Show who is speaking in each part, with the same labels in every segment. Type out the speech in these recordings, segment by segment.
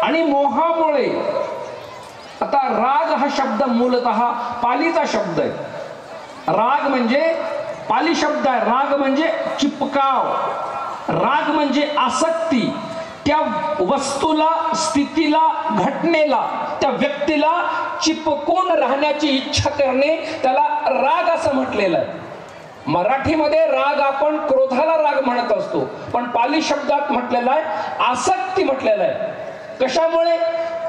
Speaker 1: आणि मोहामुळे. आता राग हा शब्द मूलतः पालीचा शब्द आहे. राग म्हणजे पाली शब्द आहे. राग म्हणजे चिपकाव, राग म्हणजे आसक्ती, त्या वस्तूला, स्थितीला, घटनेला, त्या व्यक्तीला चिपकून राहण्याची इच्छा करणे, त्याला राग असं म्हटलेलं आहे. मराठीमध्ये राग आपण क्रोधाला राग म्हणत असतो, पण पाली शब्दात म्हटलेला आहे आसक्ती म्हटलेला आहे. कशामुळे?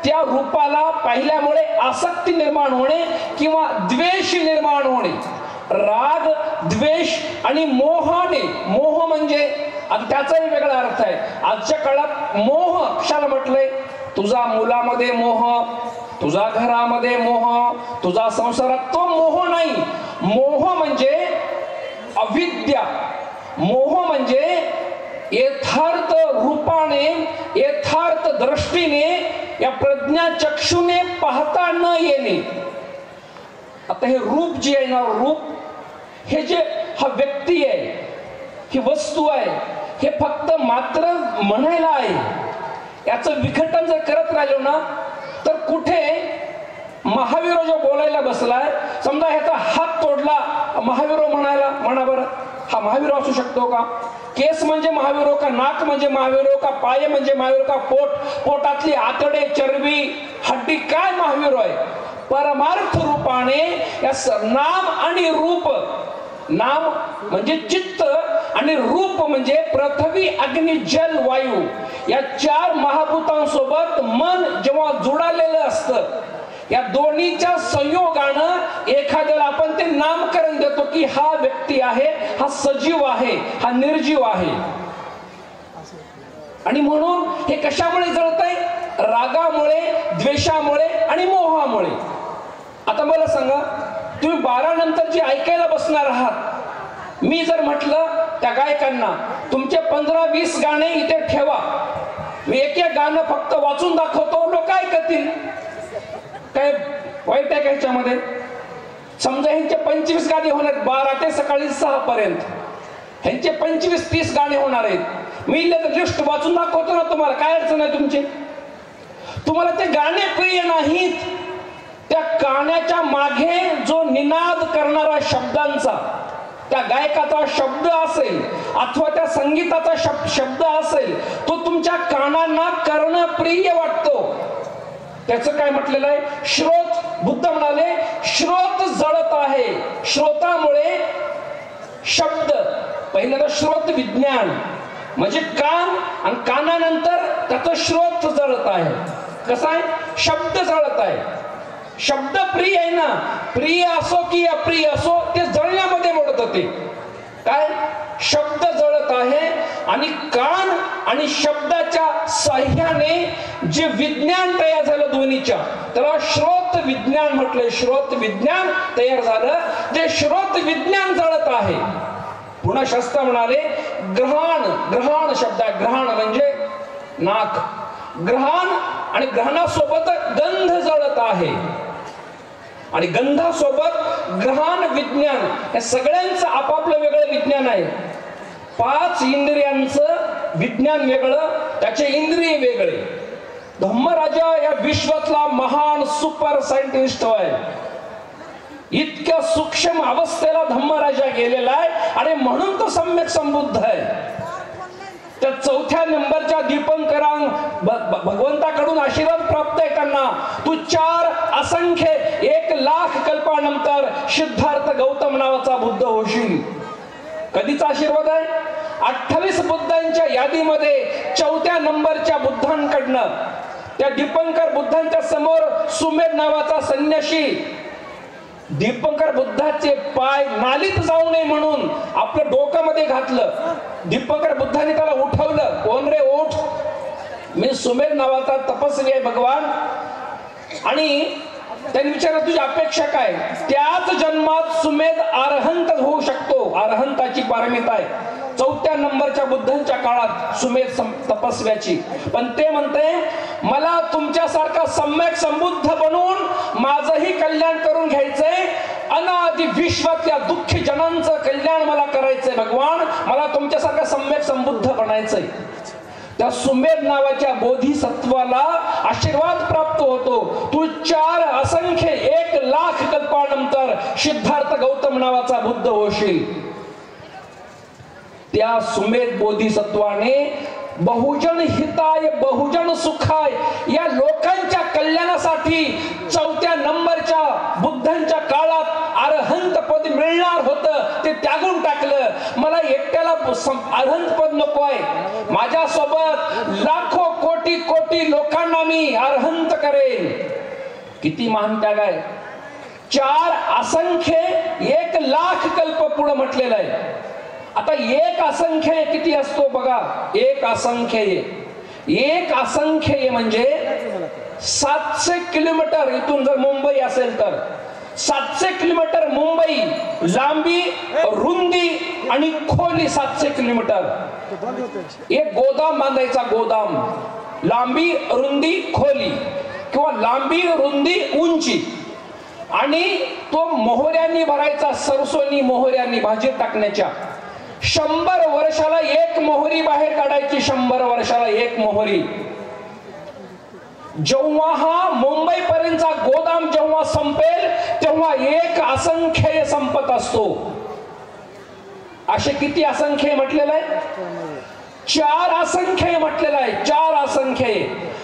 Speaker 1: त्या रूपाला पाहिल्यामुळे आसक्ती निर्माण होणे किंवा द्वेष निर्माण होणे. राग, द्वेष आणि मोहाने. मोह म्हणजे आता त्याचाही वेगळा अर्थ आहे. आजच्या काळात मोह कशाला म्हटलंय? तुझा मुलामध्ये मोह, तुझा घरामध्ये मोह, तुझा संसारात, तो मोह नाही. मोह म्हणजे अविद्या. मोह म्हणजे यथार्थ रूपाने, यथार्थ दृष्टीने, या प्रज्ञाचक्षुने पाहता न येणे. आता हे रूप जे आहे ना, रूप हे जे हा व्यक्ती आहे, ही वस्तू आहे, हे फक्त मात्र म्हणायला आहे. याचं विघटन जर करत राहिलो ना, तर कुठे महावीर जो बोलायला बसलाय, समजा ह्याचा हात तोडला, महावीर म्हणायला, म्हणा बरं, हा महावीर असू शकतो का? केस म्हणजे महावीर का? नाक म्हणजे महावीर का? पाय म्हणजे महावीर का? पोटातली आतडे, चरबी, हड्डी काय महावीर आहे? परमार्थ रूपाने या नाम आणि रूप. नाम म्हणजे चित्त आणि रूप म्हणजे पृथ्वी, अग्नी, जल, वायू, या चार महाभूतांसोबत मन जेव्हा जुळालेलं असतं, या दोन्हीच्या संयोगानं एखाद्याला आपण ते नामकरण देतो की हा व्यक्ती आहे, हा सजीव आहे, हा निर्जीव आहे. आणि म्हणून हे कशामुळे जळतंय? रागामुळे, द्वेषामुळे आणि मोहामुळे. आता मला सांगा, तुम्ही 12 नंतर जे ऐकायला बसणार आहात, मी जर म्हटलं त्या गायकांना तुमचे 15-20 गाणे इथे ठेवा, मी एक गाणं फक्त वाचून दाखवतो, लोक ऐकतील, काय वाईट आहे का ह्याच्यामध्ये? समजा ह्यांचे 25 गाणे होणार, 12 ते सकाळी 6 पर्यंत ह्यांचे 25-30 गाणे होणार आहेत. मी लिस्ट वाचून दाखवतो ना तुम्हाला, काय अडचण आहे तुमची? तुम्हाला ते गाणे प्रिय नाहीत, त्या गाण्याच्या मागे जो निनाद करणारा शब्दांचा, त्या गायकाचा शब्द असेल अथवा त्या संगीताचा शब्द असेल, तो तुमच्या कानांना कर्णप्रिय वाटतो. त्याचं काय म्हटलेलं आहे? श्रोत. बुद्ध म्हणाले श्रोत जळत आहे. श्रोतामुळे शब्द, पहिल्यांदा श्रोत विज्ञान म्हणजे कान, आणि कानानंतर त्याचं श्रोत जळत आहे. कसं आहे? शब्द जळत आहे. शब्द प्रिय आहे ना, प्रिय असो की अप्रिय असो, ते जळण्यामध्ये मोडत होते. काय? शब्द जळत आहे, आणि कान आणि शब्दाच्या साह्याने जे विज्ञान तयार झालं दोन्हीच्या, त्याला श्रोत विज्ञान म्हटलंय. श्रोत विज्ञान तयार झालं, ते श्रोत विज्ञान जळत आहे. पुन्हा शास्त्र म्हणाले ग्रहण. ग्रहण शब्द आहे, ग्रहण म्हणजे नाक. ग्रहण आणि ग्रहणासोबत गंध जळत आहे, आणि गंधासोबत ग्रहण विज्ञान. या सगळ्यांचं आपापलं वेगळं विज्ञान आहे. 5 इंद्रियांचं विज्ञान वेगळं, त्याचे इंद्रिय वेगळे. धम्मराजा या विश्वातला महान सुपर सायंटिस्ट आहे. इतक्या सूक्ष्म अवस्थेला धम्मराजा गेलेला आहे, आणि म्हणून तो सम्यक संबुद्ध आहे. त्या 4थ्या नंबरच्या दीपंकरांग भगवंताकडून आशीर्वाद प्राप्त आहे त्यांना. तू 4 असंख्य 1,00,000 कल्पानंतर सिद्धार्थ गौतम नावाचा बुद्ध होशील. कधीचा आशीर्वाद आहे? 28 बुद्धांच्या यादीमध्ये 4थ्या नंबरच्या बुद्धांकडनं, त्या दीपंकर बुद्धांच्या समोर सुमेध नावाचा संन्यासी, दीपंकर बुद्धाचे पाय नालीत जाऊ नये म्हणून आपलं डोक्यामध्ये घातलं. दीपंकर बुद्धांनी त्याला उठवलं, कोण रे उठ, मी सुमेध नावाचा तपस्वी आहे भगवान. आणि त्यांनी विचारलं तुझी अपेक्षा काय? त्याच जन्मात सुमेध अरहंत होऊ शकतो, अरहंताची पारमिता आहे 4थ्या नंबरच्या बुद्धांच्या काळात सुमेध तपस्व्याची. पण ते म्हणते मला तुमच्यासारखा सम्यक संबुद्ध बनून माझंही कल्याण करून घ्यायचंय, अनादि विश्वातल्या दुःखी जनांचं कल्याण मला करायचंय भगवान, मला तुमच्यासारखा सम्यक संबुद्ध बनायचंय. त्या सुमेध नावाच्या बोधिसत्वाला आशीर्वाद प्राप्त होतो. तू 4 असंख्य 1,00,000 कल्पानंतर सिद्धार्थ गौतम नावाचा बुद्ध होशील. त्या सुमेध बोधिसत्वाने बहुजन हिताय बहुजन सुखाय या लोकांच्या कल्याणासाठी 4थ्या नंबरच्या बुद्धांच्या काळात अरहंत पद मिळणार होतं, ते त्यागून टाकलं. मला एकट्याला अरहंत पद नको आहे, माझ्यासोबत लाखो कोटी कोटी लोकांना मी अरहंत करेन. किती महान त्याग आहे. 4 असंख्य 1,00,000 कल्प पुढे म्हटलेलं आहे. आता 1 असंख्य किती असतो बघा. 1 असंख्य म्हणजे 700 किलोमीटर. इथून जर मुंबई असेल तर 700 किलोमीटर मुंबई, लांबी रुंदी आणि खोली 700 किलोमीटर. एक गोदाम बांधायचा, गोदाम, लांबी रुंदी खोली किंवा लांबी रुंदी उंची, आणि तो मोहऱ्यांनी भरायचा, सरसोनी मोहऱ्यांनी भाजी टाकण्याच्या. 100 वर्षाला 1 मोहरी बाहेर काढायची. 100 वर्षाला 1 मोहरी. जेव्हा हा मुंबई पर्यंतचा गोदाम जेव्हा संपेल तेव्हा 1 असंख्य संपत असतो. असे किती असंख्य म्हटलेलं आहे? 4 असंख्य म्हटलेलं आहे. 4 असंख्य.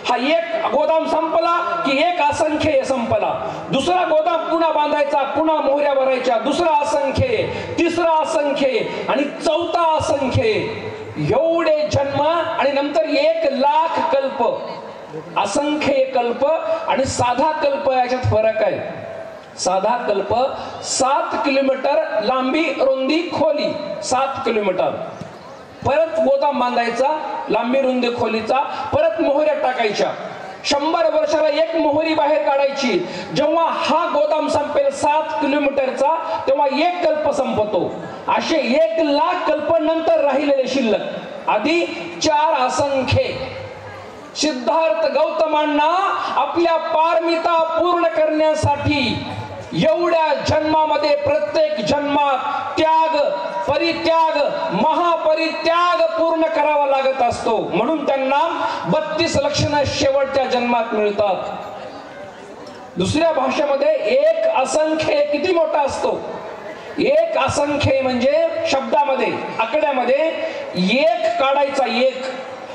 Speaker 1: हा 1 गोदाम संपला की 1 असंख्य संपला. दुसरा गोदाम पुन्हा बांधायचा, पुन्हा मोहऱ्या भरायच्या, दुसरा असंख्य, तिसरा असंख्य आणि 4था असंख्य. एवढे जन्म आणि नंतर 1,00,000 कल्प. असंख्य कल्प आणि साधा कल्प याच्यात फरक आहे. साधा कल्प 7 किलोमीटर लांबी रुंदी खोली, 7 किलोमीटर. परत गोदाम बांधायचा, लांबी रुंदी खोलीचा, परत मोहऱ्या टाकायच्या. 100 वर्षाला 1 मोहरी बाहेर काढायची. जेव्हा हा गोदाम संपेल 7 किलोमीटरचा तेव्हा 1 कल्प संपतो. असे 1,00,000 कल्प नंतर राहिलेले शिल्लक. आधी 4 असंख्य. सिद्धार्थ गौतमांना आपल्या पारमिता पूर्ण करण्यासाठी एवढ्या जन्मामध्ये, प्रत्येक जन्मात त्याग, परित्याग, महापरित्याग पूर्ण करावा लागत असतो. म्हणून त्यांना 32 लक्षणं शेवटच्या जन्मात मिळतात. दुसऱ्या भाषेमध्ये 1 असंख्य किती मोठा असतो. 1 असंख्य म्हणजे शब्दामध्ये, आकड्यामध्ये 1 काढायचा, 1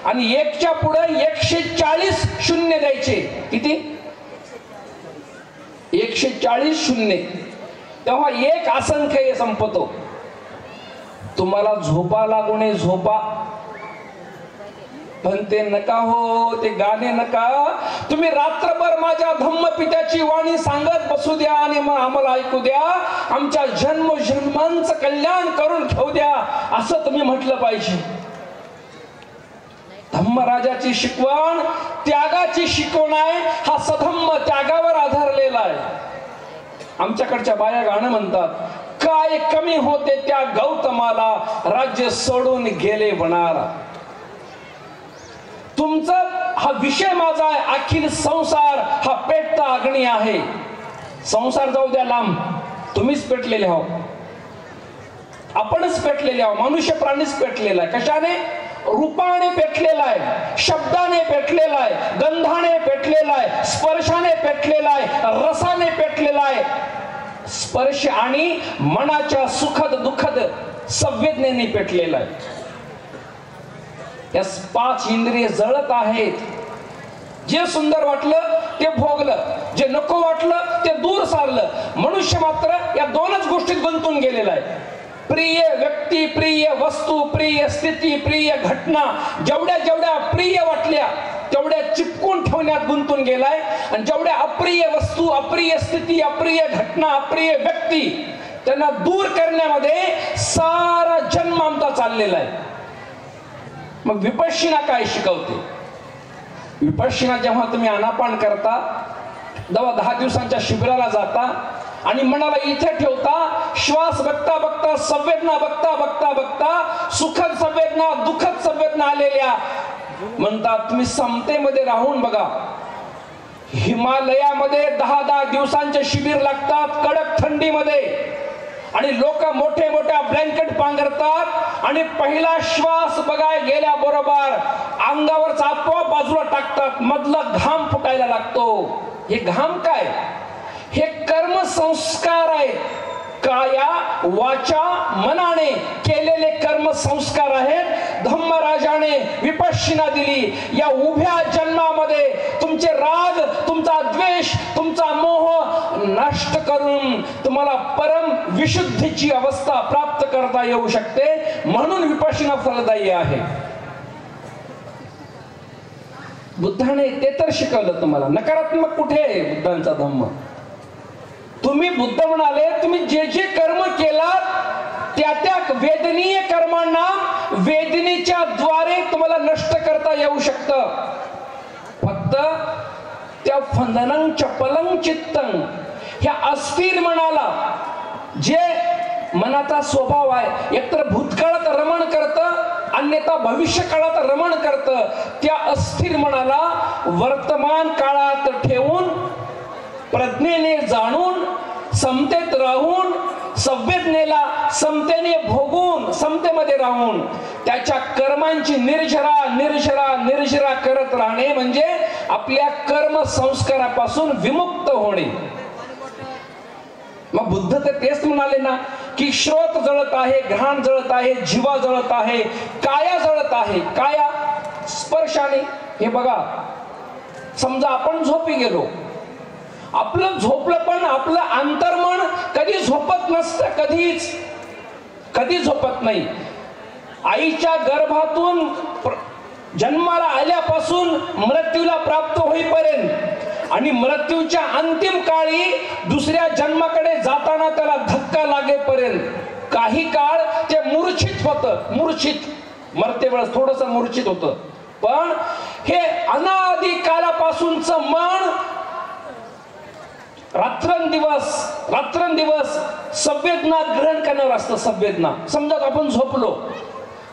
Speaker 1: आणि 1च्या पुढे 140 शून्य द्यायचे. किती? 140 शून्य. तेव्हा 1 असंख्य संपतो. तुम्हाला झोपा लागू नये, झोपा, पण ते नका हो, ते गाणे नका. तुम्ही रात्रभर माझ्या धम्मपित्याची वाणी सांगत बसू द्या आणि मग आम्हाला ऐकू द्या. आमच्या जन्मजन्मांचं कल्याण करून ठेवू द्या, असं तुम्ही म्हटलं पाहिजे. धम्मराजाची शिकवण त्यागाची शिकवण आहे. हा सधम्म त्यागावर आधारलेला आहे. आमच्याकडच्या बाया गाणं म्हणतात, काय कमी होते त्या गौतमाला, राज्य सोडून गेले वनाला. तुमचा हा विषय माझा आहे. अखिल संसार हा पेटता अग्नी आहे. संसार जाऊ द्या लांब, तुम्हीच पेटलेले आहो, आपणच पेटलेले आहो. मनुष्य प्राणीच पेटलेला आहे. कशाने? रूपाने पेटलेला आहे, शब्दाने पेटलेला आहे, गंधाने पेटलेला आहे, स्पर्शाने पेटलेला आहे, रसाने पेटलेला आहे. स्पर्श आणि मनाच्या सुखद दुःखद संवेदनेने पेटलेला आहे. या 5 इंद्रिय जळत आहेत. जे सुंदर वाटलं ते भोगलं, जे नको वाटलं ते दूर सारलं. मनुष्य मात्र या 2च गोष्टीत गुंतून गेलेला आहे. प्रिय व्यक्ती, प्रिय वस्तू, प्रिय स्थिती, प्रिय घटना जेवढ्या जेवढ्या प्रिय वाटल्या तेवढ्या चिपकून ठेवण्यात गुंतून गेलाय. आणि जेवढ्या अप्रिय वस्तू, अप्रिय स्थिती, अप्रिय घटना, अप्रिय व्यक्ती त्यांना दूर करण्यामध्ये सारा जन्म आमचा चाललेला आहे. मग विपश्यना काय शिकवते? विपश्यना जेव्हा तुम्ही आनापान करता, जेव्हा 10 दिवसांच्या शिबिराला जाता आणि मनाला इथे ठेवता, श्वास बघता बघता, संवेदना बघता बघता बघता, सुखद संवेदना, दुःखद संवेदना आलेल्या म्हणतात. तुम्ही समतेमध्ये राहून बघा. हिमालयामध्ये 10-10 दिवसांचे शिबिर लागतात, कडक थंडीमध्ये, आणि लोक मोठे मोठ्या ब्लँकेट पांघरतात आणि पहिला श्वास बघाय गेल्याबरोबर अंगावरचा आपोआप बाजूला टाकतात, मधला घाम फुटायला लागतो. हे घाम काय? हे कर्म संस्कार आहेत. काया वाचा मनाने केलेले कर्म संस्कार आहेत. धम्मराजाने विपश्यना दिली. या उभ्या जन्मामध्ये तुमचे राग, तुमचा द्वेष, तुमचा मोह नष्ट करून तुम्हाला परम विशुद्धीची अवस्था प्राप्त करता येऊ शकते. म्हणून विपश्यना फलदायी आहे. बुद्धाने ते तर शिकवलं तुम्हाला. नकारात्मक कुठे आहे बुद्धांचा धम्म? तुम्ही बुद्ध म्हणाले तुम्ही जे जे कर्म केलात त्या त्या वेदनीय कर्मांना वेदनेच्या द्वारे तुम्हाला नष्ट करता येऊ शकतं. फक्त त्या फंदनं चपलं चित्तं, ह्या अस्थिर मनाला, जे मनाचा स्वभाव आहे एकतर भूतकाळात रमण करतं अन्यथा भविष्य काळात रमण करतं, त्या अस्थिर मनाला वर्तमान काळात ठेवून प्रज्ञेने जाणून समतेत राहून संवेदनेला समतेने भोगून समतेमध्ये राहून त्याच्या कर्मांची निर्जरा निर्जरा निर्जरा करत राहणे म्हणजे आपल्या कर्म संस्कारापासून विमुक्त होणे. मग बुद्ध तर तेच म्हणाले ना की श्रोत जळत आहे, घ्राण जळत आहे, जीवा जळत आहे, काया जळत आहे. काया स्पर्शाने. हे बघा, समजा आपण झोपी गेलो, आपलं झोपलं पण आपलं अंतर्मन कधी झोपत नसतं. कधी झोपत नाही. आईच्या गर्भातून जन्माला आल्यापासून मृत्यूला प्राप्त होईपर्यंत आणि मृत्यूच्या अंतिम काळी दुसऱ्या जन्माकडे जाताना त्याला धक्का लागेपर्यंत काही काळ ते मूर्छित होतं. मूर्छित मरते वेळेस थोडस मूर्छित होतं. पण हे अनादी कालापासूनच मन रात्रंदिवस संवेदना ग्रहण करणार असतं. संवेदना. समजा आपण झोपलो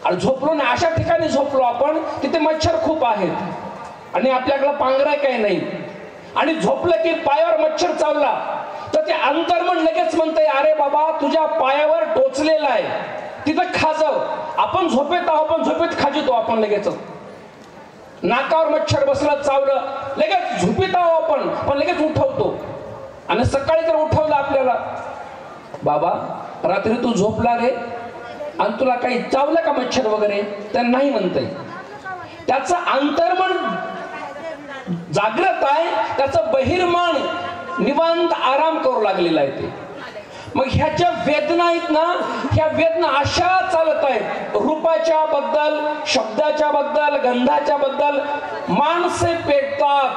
Speaker 1: आणि झोपलो नाही अशा ठिकाणी झोपलो आपण तिथे मच्छर खूप आहेत आणि आपल्याकडे पांघरा काही नाही आणि झोपलं की पायावर मच्छर चावला तर ते अंतर्मन लगेच म्हणतंय अरे बाबा तुझ्या पायावर टोचलेला आहे तिथं खाजव. आपण झोपेत आहोत पण झोपेत खाजितो आपण लगेच. नाकावर मच्छर बसलं चावलं लगेच झोपेत आहोत आपण पण लगेच उठवतो आणि सकाळी जर उठवलं आपल्याला बाबा रात्री तू झोपला रे आणि तुला काही चावलं का मच्छर वगैरे तर नाही म्हणतंय. त्याचं अंतर्मन जागृत आहे, त्याचं बहिर्मन निवांत आराम करू लागलेला आहे ते. मग ह्याच्या वेदना आहेत ना, ह्या वेदना अशा चालत आहेत रूपाच्या बद्दल, शब्दाच्या बद्दल, गंधाच्या बद्दल. माणसे पेटतात,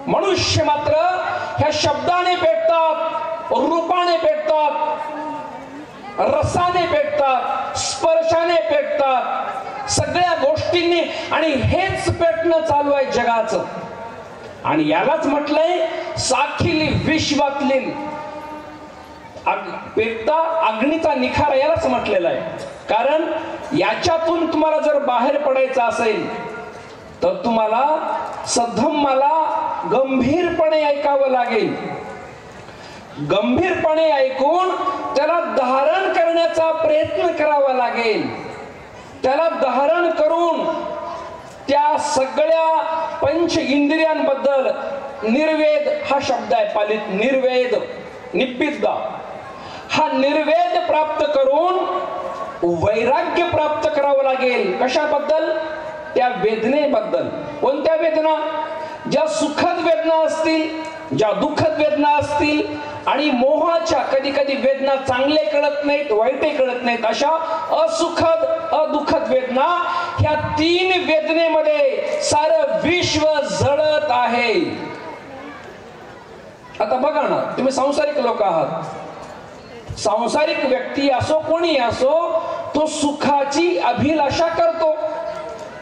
Speaker 1: मनुष्य मात्र ह्या शब्दाने पेटतात, रूपाने पेटतात, रसाने पेटतात, स्पर्शाने पेटतात, सगळ्या गोष्टींनी. आणि हेच पेटणं चालू आहे जगाचं. आणि यालाच म्हटलंय साखिली विश्वातली पेटता अग्नीचा निखारा, यालाच म्हटलेला आहे. कारण याच्यातून तुम्हाला जर बाहेर पडायचं असेल तर तुम्हाला सद्धम्माला गंभीरपणे ऐकावं लागेल. गंभीरपणे ऐकून त्याला धारण करण्याचा प्रयत्न करावा लागेल. त्याला धारण करून त्या सगळ्या पंच इंद्रियांबद्दल निर्वेद हा शब्द आहे पालित. निर्वेद निप्पिद्दा हा निर्वेद प्राप्त करून वैराग्य प्राप्त करावं लागेल. कशाबद्दल? त्या वेदनेबद्दल. कोणत्या वेदना? ज्या सुखद वेदना असतील, ज्या दुःखद वेदना असतील आणि मोहाच्या कधी कधी वेदना चांगले कळत नाहीत वाईटही कळत नाहीत अशा असुखद अदुःखद वेदना. ह्या तीन वेदनेमध्ये सारं विश्व जळत आहे. आता बघा ना, तुम्ही सांसारिक लोक आहात. सांसारिक व्यक्ती असो कोणी असो तो सुखाची अभिलाषा करतो,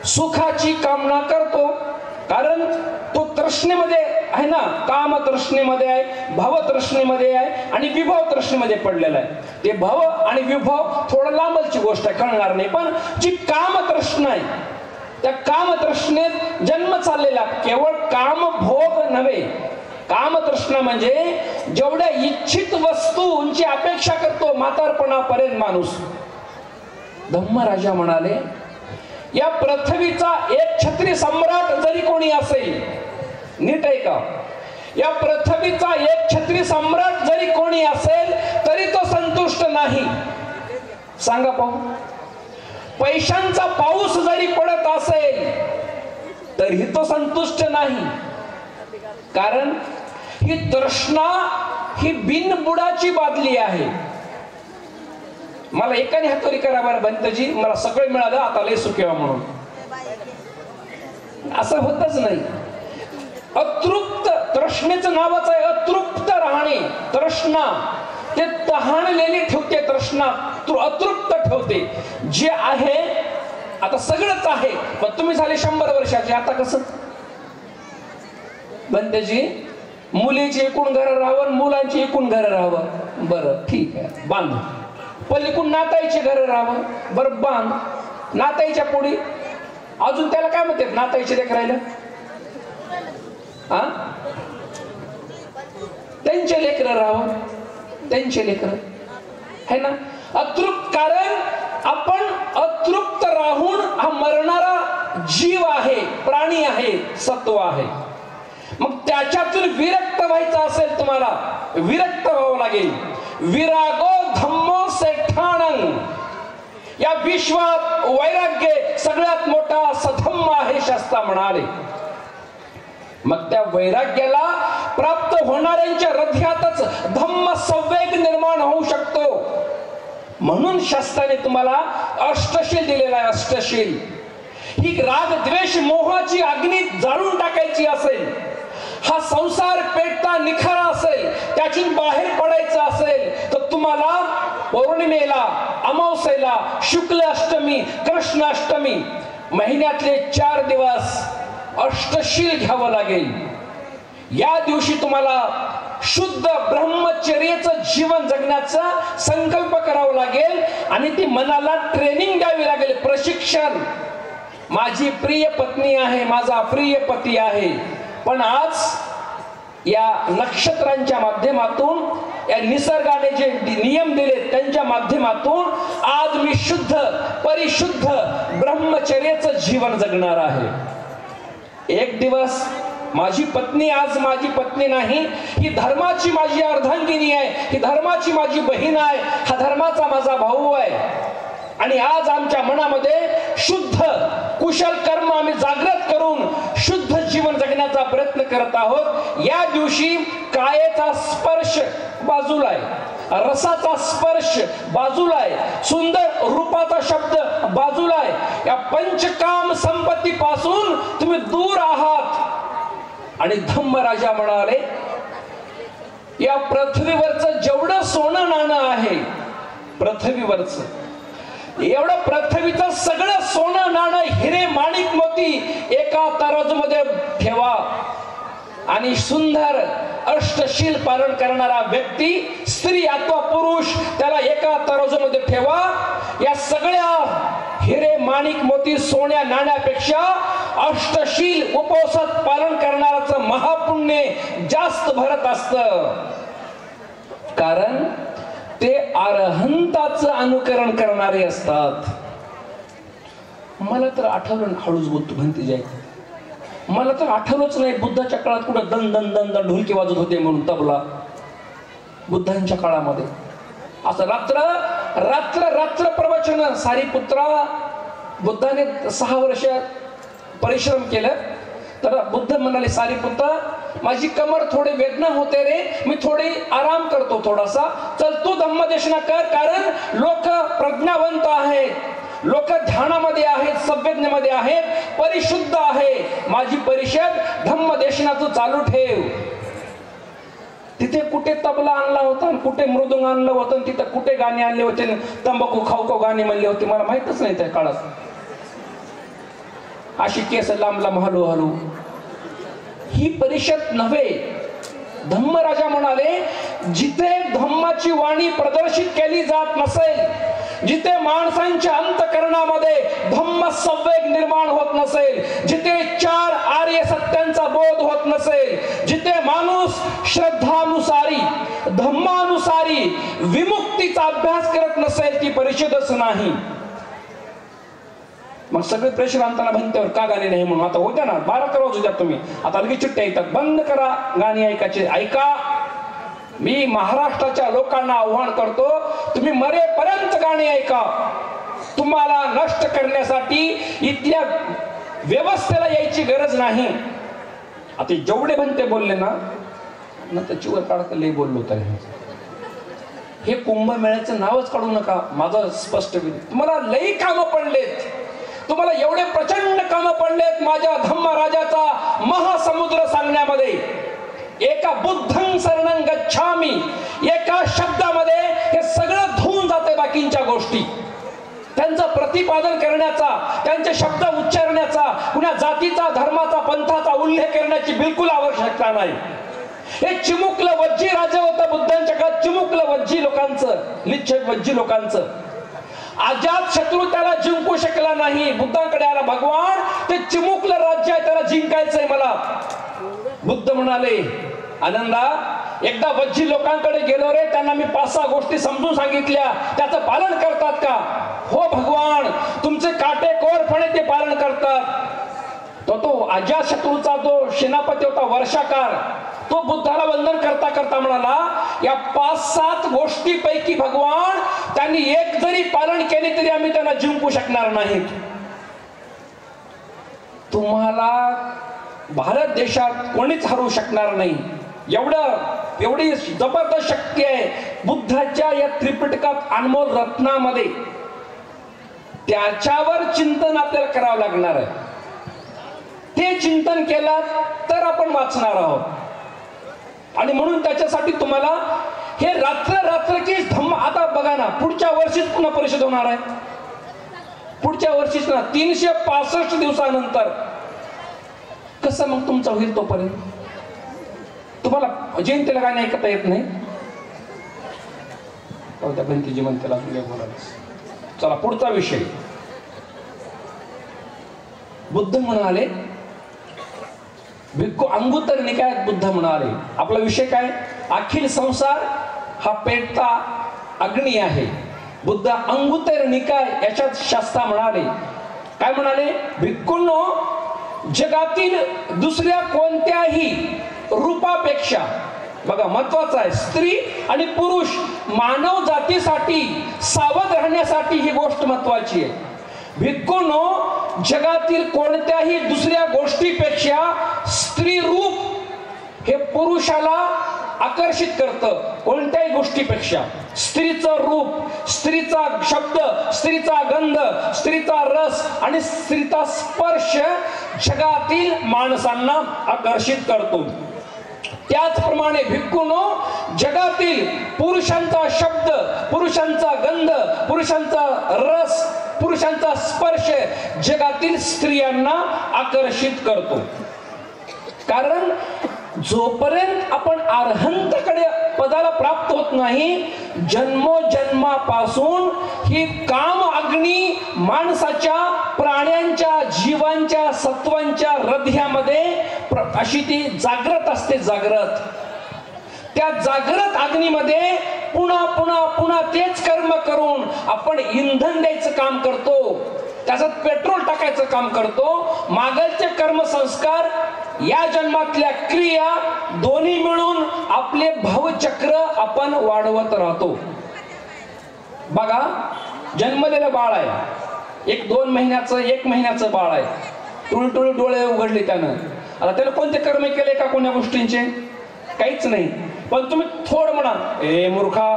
Speaker 1: सुखाची कामना करतो. कारण तो तृष्णेमध्ये आहे ना, काम तृष्णेमध्ये आहे, भव तृष्णेमध्ये आहे आणि विभव तृष्णेमध्ये पडलेला आहे. ते भव आणि विभव थोडं लांबची गोष्ट आहे, कळणार नाही. पण जी काम तृष्णा आहे त्या काम तृष्णेत जन्म चाललेला केवळ काम भोग नव्हे. काम तृष्णा म्हणजे जेवढ्या इच्छित वस्तूंची अपेक्षा करतो म्हातारपणापर्यंत माणूस, धम्मराजा म्हणाले, या पृथ्वीचा एक छत्री सम्राट जरी कोणी असेल, नीट आहे का, या पृथ्वीचा एक छत्री सम्राट जरी कोणी असेल तरी तो संतुष्ट नाही. सांगा पाहू, पैशांचा पाऊस जरी पडत असेल तरी तो संतुष्ट नाही. कारण ही तृष्णा ही बिनबुडाची बादली आहे. मला एकाने हातोरी करा बरं बंतजी, मला सगळं मिळालं, आता लय सुखी व्हा म्हणून. असं होतच नाही. अतृप्त, तृष्णेचं नावच आहे अतृप्त राहणे. तृष्णा ते तहानलेली ठेवते, तृष्णा अतृप्त ठेवते. जे आहे आता सगळंच आहे, पण तुम्ही झाले 100 वर्षाचे, आता कसं बंतजी, मुलीची एकूण घर राहावं, मुलांची एकूण घर राहावं, बरं ठीक आहे बांध. पलीकडून नाताईची घर राहावं, बरं बांध. नाताईच्या पुढे अजून त्याला काय म्हणतात, नाताईचे लेकर राहिलं, हा त्यांचे लेकर राहावं, त्यांचे लेकर है ना. अतृप्त, कारण आपण अतृप्त राहून हा मरणारा जीव आहे, प्राणी आहे, सत्व आहे. मग त्याच्यातून विरक्त व्हायचं असेल, तुम्हाला विरक्त व्हावं लागेल. विरागो धम्मो सेठाणं, या विश्वात वैराग्य सगळ्यात मोठा सधम्म आहे, शास्त्र म्हणाले. मग त्या वैराग्याला प्राप्त होणाऱ्यांच्या हृदयातच धम्म संवेग निर्माण होऊ शकतो. म्हणून शास्त्राने तुम्हाला अष्टशील दिलेला आहे. अष्टशील ही राग द्वेष मोहाची अग्नी जाळून टाकायची असेल, हा संसार पेटता निखारा असेल, त्यातून बाहेर पडायचं असेल तर तुम्हाला पौर्णिमेला, अमावस्येला, शुक्ल अष्टमी, कृष्ण अष्टमी महिन्यातले 4 दिवस अष्टशील घ्यावं लागेल. या दिवशी तुम्हाला शुद्ध ब्रह्मचर्याचं जीवन जगण्याचा संकल्प करावा लागेल आणि ती मनाला ट्रेनिंग द्यावी लागेल, प्रशिक्षण. माझी प्रिय पत्नी आहे, माझा प्रिय पती आहे, पण आज या नक्षत्रांच्या माध्यमातून, या निसर्गाने जे नियम दिले त्यांच्या माध्यमातून आज मी शुद्ध परिशुद्ध ब्रह्मचर्याचं जीवन जगणार आहे. एक दिवस माझी पत्नी आज माझी पत्नी नाही, ही धर्माची माझी अर्धांगिनी आहे, ही धर्माची माझी बहीण आहे, हा धर्माचा माझा भाऊ आहे. आणि आज आमच्या मनामध्ये शुद्ध कुशल कर्म आम्ही जागृत करून शुद्ध जीवन जगण्याचा प्रयत्न करत आहोत. या दिवशी कायेचा स्पर्श बाजूला आहे, रसाचा स्पर्श बाजूला आहे, सुंदर रूपाचा शब्द बाजूला आहे. या पंचकाम संपत्ती पासून तुम्ही दूर आहात. आणि धम्मराजा म्हणाले, या पृथ्वीवरचं जेवढं सोनं नाणं आहे, पृथ्वीवरचं एवढं पृथ्वीचं सगळं सोनं नाणं, हिरे माणिक मोती एका तराजूमध्ये ठेवा. आणि सुंदर अष्टशील पालन करणारा व्यक्ती, स्त्री अथवा पुरुष, त्याला एका तराजूमध्ये ठेवा. या सगळ्या हिरे माणिक मोती सोन्या नाण्यापेक्षा अष्टशील उपवासात पालन करणाराचं महापुण्य जास्त भरत असतं. कारण ते अरहंताचं अनुकरण करणारे असतात. मला तर आठवलं, हळूच बोलतो म्हणते जाय, मला तर आठवलंच नाही बुद्धाच्या काळात कुठं दन दन दन दन ढोलकी वाजत होते म्हणून तबला. बुद्धांच्या काळामध्ये असं रात्र रात्र रात्र प्रवचन. सारीपुत्रा, बुद्धाने 6 वर्ष परिश्रम केलं तर बुद्ध म्हणाले, सारीपुत्रा माझी कमर थोडी वेदना होते रे, मी थोडी आराम करतो थोडासा, चल तू धम्मदेशना कर. कारण लोक प्रज्ञावंत आहेत, लोक ध्यानामध्ये आहेत, संवेदनेमध्ये आहेत, परिशुद्ध आहे. माझी परिषद धम्मदेशनाचं चालू ठेव. तिथे कुठे तबला आणला होता, कुठे मृदुंग आणलं होतं, तिथे कुठे गाणे आणले होते, तंबाखू खाऊ गाणे म्हणले होते, मला माहितच नाही त्या काळात. अशी केस लांब लांब हलू हलू, ही परिषद नव्हे. धम्मराजा म्हणाले, जिथे धम्माची वाणी प्रदर्शित केली जात नसेल, जिथे माणसांच्या अंतकरणामध्ये धम्म संवेग निर्माण होत नसेल, जिथे 4 आर्य सत्यांचा बोध होत नसेल, जिथे माणूस श्रद्धानुसारी, धम्मानुसारी विमुक्तीचा अभ्यास करत नसेल, ती परिषदच नाही. मग सगळे प्रेशर आणताना भिंतीवर का गाणी नाही म्हणून. आता होत्या ना 12 वाजू द्या तुम्ही, आता लगेच चिठ्ठ्या येतात बंद करा गाणी ऐकायचे. ऐका, मी महाराष्ट्राच्या लोकांना आव्हान करतो, तुम्ही मरेपर्यंत गाणी ऐका. तुम्हाला नष्ट करण्यासाठी इथल्या व्यवस्थेला यायची गरज नाही. आता जेवढे बनते बोलले ना त्याची वर काढत लई बोललो तर हे कुंभमेळ्याचं नावच काढू नका. माझं स्पष्ट विनंती, तुम्हाला लई कामं पडलेत, तुम्हाला एवढे प्रचंड कामं पडलेत माझ्या धम्मराजाचा महासमुद्र सांगण्यामध्ये. एका बुद्धं शरणं गच्छामी, एका शब्दामध्ये हे सगळं धुवून जाते बाकींच्या गोष्टी. त्यांचं प्रतिपादन करण्याचा, त्यांचे शब्द उच्चारण्याचा, कुणा जातीचा, धर्माचा, पंथाचा उल्लेख करण्याची बिलकुल आवश्यकता नाही. हे चिमुकलं वज्जी राज्य होतं बुद्धांच्या काळात, चिमुकलं वज्जी लोकांचं, निश्चय वज्जी लोकांचं. अजात शत्रू त्याला जिंकू शकला नाही. बुद्धांकडे आला भगवान, ते चिमुकलं राज्य आहे, त्याला जिंकायचंय मला. बुद्ध म्हणाले, आनंदा, एकदा वज्जी लोकांकडे गेलो रे, त्यांना मी 5-6 गोष्टी समजून सांगितल्या, त्याचं पालन करतात का? हो भगवान, तुमचे काटेकोरपणे ते पालन करतात. तो अजातशत्रूचा जो सेनापती होता वर्षाकार, तो बुद्धाला वंदन करता करता म्हणाला, या 5-7 गोष्टीपैकी भगवान त्यांनी एक जरी पालन केले तरी आम्ही त्यांना जिंकू शकणार नाहीत. तुम्हाला भारत देशात कोणीच हरवू शकणार नाही. एवढी जबरदस्त शक्ती आहे बुद्धाच्या या त्रिपिटकात, अनमोल रत्नामध्ये. त्याच्यावर चिंतन आपल्याला करावं लागणार आहे. ते चिंतन केलं तर आपण वाचणार आहोत. आणि म्हणून त्याच्यासाठी तुम्हाला हे रात्र की धम्म. आता बघा ना, पुढच्या वर्षीच पुन्हा परिषद होणार आहे. पुढच्या वर्षीच ना, 365 दिवसानंतर. कसं मग तुमचं होईल तोपर्यंत? तुम्हाला जयंतीला गाणे ऐकता येत नाही? त्या बंती जयंतीला बोलायचं. चला पुढचा विषय. बुद्ध म्हणाले, भिक्खू अंगुत्तर निकायात बुद्ध म्हणाले, आपला विषय काय? अखिल संसार हा पेटता अग्नी आहे. बुद्ध अंगुत्तर निकाय याच्यात शास्त्रा म्हणाले, काय म्हणाले? भिक्खूंनो, जगातील दुसऱ्या कोणत्याही रूपापेक्षा, बघा महत्वाचं आहे, स्त्री आणि पुरुष मानव जातीसाठी सावध राहण्यासाठी ही गोष्ट महत्वाची आहे. भिक्खूंनो, जगातील कोणत्याही दुसऱ्या गोष्टीपेक्षा स्त्री रूप हे पुरुषाला आकर्षित करतं. कोणत्याही गोष्टीपेक्षा स्त्रीचं रूप, स्त्रीचा शब्द, स्त्रीचा गंध, स्त्रीचा रस आणि स्त्रीचा स्पर्श जगातील माणसांना आकर्षित करतो. त्याचप्रमाणे भिक्खूंनो, जगातील पुरुषांचा शब्द, पुरुषांचा गंध, पुरुषांचा रस, पुरुषांचा स्पर्श जगातील स्त्रियांना आकर्षित करतो. कारण जोपर्यंत आपण अर्हंतकडे पदाला प्राप्त होत नाही, जन्मोजन्मापासून ही काम अग्नी माणसाच्या, प्राण्यांच्या, जीवांच्या, सत्वांच्या हृदयामध्ये अशी ती जागृत असते. जागृत, त्या जागृत अग्नीमध्ये पुन्हा पुन्हा पुन्हा तेच कर्म करून आपण इंधन द्यायचं काम करतो, त्याच्यात पेट्रोल टाकायचं काम करतो. मागलचे कर्म संस्कार, या जन्मातल्या क्रिया दोन्ही मिळून आपले भावचक्र आपण वाढवत राहतो. बघा, जन्मलेलं बाळ आहे, 1-2 महिन्याचं, 1 महिन्याचं बाळ आहे, टुळटुळ डोळे उघडले त्यानं. आता त्याला कोणते कर्म केले का कोण्या गोष्टींचे? काहीच नाही. पण तुम्ही थोडं म्हणा, ए मूर्खा,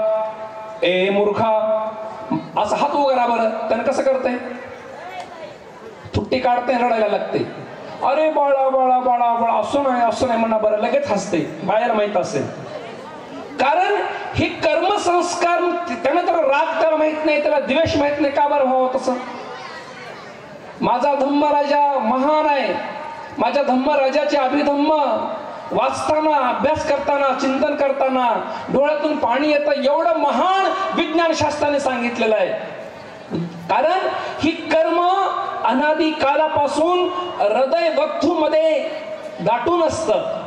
Speaker 1: ए मूर्खा, असं हात उघडा बरं, त्यानं कसं करतंय? थुट्टी काढते, रडायला लागते. अरे बाळा बाळा बाळा बाळा, असं नाही म्हणा बरं, लगेच हसते. बाळाला माहित असेल, कारण हे कर्मसंस्कार. त्यानं तर राग त्याला माहित नाही, त्याला द्वेष माहित नाही. का बरं व्हावं तसं? माझा धम्मराजा महान आहे. माझ्या धम्मराजाचे अभिधम्म वाचताना, अभ्यास करताना, चिंतन करताना डोळ्यातून पाणी येतं. एवढं महान विज्ञान शास्त्राने सांगितलेलं आहे. कारण ही कर्म अनादी कालापासून हृदय वक्थूमध्ये दाटून असतात.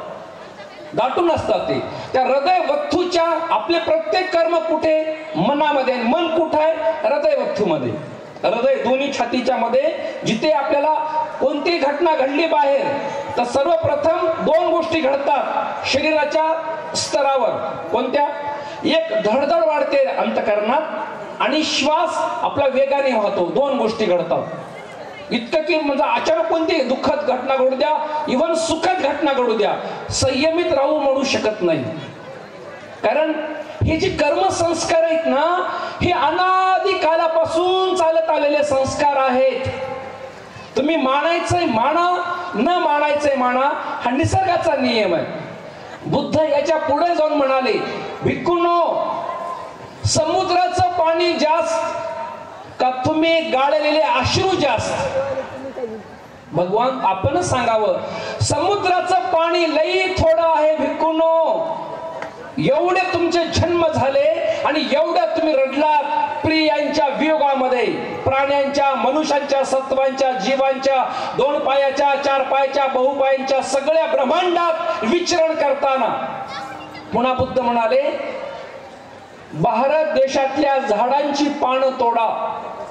Speaker 1: ते त्या हृदय वक्थूच्या, आपले प्रत्येक कर्म कुठे? मनामध्ये. मन कुठे आहे? हृदय वक्थूमध्ये. हृदय दोन्ही छातीच्या मध्ये जिथे आपल्याला कोणती घटना घडली बाहेर, तर सर्वप्रथम दोन गोष्टी घडतात शरीराच्या स्तरावर. कोणत्या? एक धडधड वाढते अंतःकरणात आणि श्वास आपला वेगाने वाहतो. दोन गोष्टी घडतात. इतकं की म्हणजे अचानक कोणती दुःखद घटना घडू द्या, इव्हन सुखद घटना घडू द्या, संयमित राहू म्हणू शकत नाही. कारण हे जे कर्मसंस्कार आहेत ना, हे अनादी कालापासून चालत आलेले संस्कार आहेत. तुम्ही मानायचंय माना, न मानायचंय माना, हा निसर्गाचा नियम आहे. बुद्ध याच्या पुढे जाऊन म्हणाले, भिक्खूंनो, समुद्राचं पाणी जास्त का तुम्ही गाळलेले अश्रू जास्त? भगवान आपणच सांगावं, समुद्राचं पाणी लई थोडं आहे भिक्खूंनो. एवढे तुमचे जन्म झाले आणि एवढ्या तुम्ही रडलात प्रियांच्या वियोगामध्ये, प्राण्यांच्या, मनुष्यांच्या, सत्वांच्या, जीवांच्या, दोन पायाच्या, चार पायाच्या, बहुपायांच्या सगळ्या ब्रह्मांडात विचरण करताना. पुन्हा बुद्ध म्हणाले, भारत देशातल्या झाडांची पानं तोडा.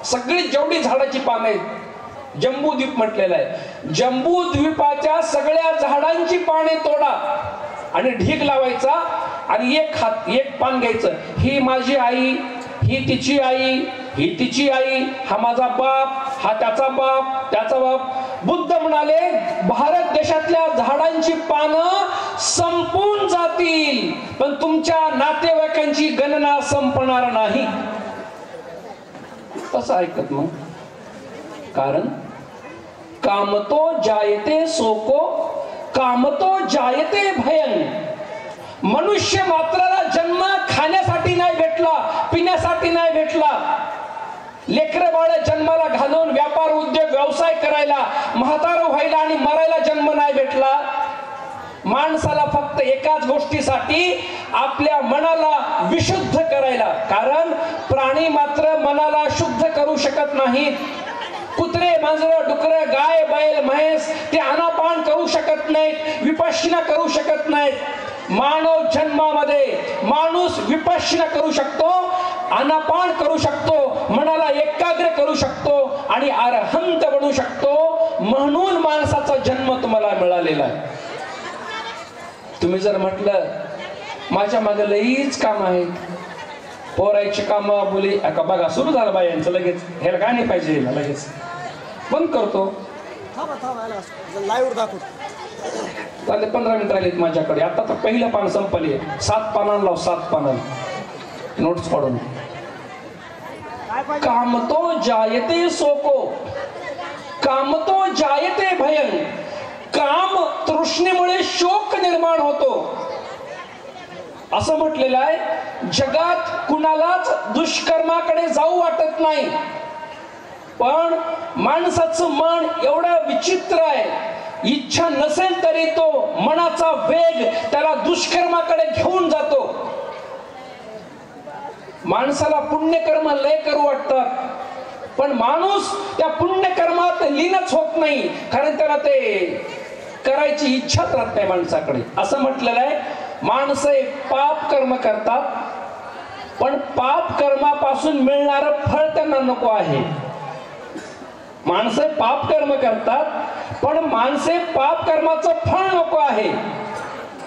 Speaker 1: सगळी जेवढी झाडाची पानं आहेत, जम्बूद्वीप म्हटलेलं आहे, जम्बूद्वीपाच्या सगळ्या झाडांची पाने तोडा आणि ढीग लावायचा आणि एक पान घ्यायचं. ही माझी आई, ही तिची आई, ही तिची आई, हा माझा बाप, हा त्याचा बाप, त्याचा बाप. बुद्ध म्हणाले, भारत देशातल्या झाडांची पानं संपून जातील पण तुमच्या नातेवाईकांची गणना संपणार नाही. कसं ऐकत मग? कारण कामतो जायते सोको, कामतो जायते भयं. मनुष्य मात्राला जन्म खाण्यासाठी नाही भेटला, पिण्यासाठी नाही भेटला. लेकरं बाळ जन्माला घालून व्यापार उद्योग व्यवसाय करायला, म्हातारं व्हायला आणि मरायला जन्म नाही भेटला. माणसाला फक्त एकाच गोष्टीसाठी, आपल्या मनाला विशुद्ध करायला. कारण प्राणी मात्र मनाला शुद्ध करू शकत नाहीत. कुत्रे, मांजरं, डुकरं, गाय, बैल, म्हैस ते आनापान करू शकत नाहीत, विपश्यना करू शकत नाहीत. मानव जन्मामध्ये माणूस विपश्यना करू शकतो, आनापान करू शकतो, मनाला एकाग्र करू शकतो आणि अरहंत बनू शकतो. म्हणून माणसाचा जन्म तुम्हाला मिळालेला आहे. तुम्ही जर म्हटलं माझ्या मागे लईच काम आहेत, पोरायची काम, बोली बघा सुरू झालं बायांचं, लगेच ह्याला काय नाही पाहिजे, लगेच बंद करतो. चालेल, 15 मिनिट राहिलेत माझ्याकडे. आता तर पहिलं पान संपले, 7 पानांना लाव, 7 पानांना नोट्स पाडून. कामतो जायते सोको, कामतो जायते भयं. काम तृष्णेमुळे शोक निर्माण होतो असं म्हटलेलं आहे. जगात कुणालाच दुष्कर्माकडे जाऊ वाटत नाही, पण माणसाचं मन एवढं विचित्र आहे, इच्छा नसेल तरी तो मनाचा वेग त्याला दुष्कर्माकडे घेऊन जातो. माणसाला पुण्यकर्म लय करू वाटतात, पण माणूस त्या पुण्यकर्मात लीनच होत नाही, कारण त्याला ते करायची इच्छाच राहत नाही माणसाकडे. असं म्हटलेलं आहे, माणसे पाप कर्म करतात पण पाप कर्मापासून मिळणारं फळ त्यांना नको आहे. माणसे पाप कर्म करतात पण माणसे पाप कर्माचं फळ नको आहे.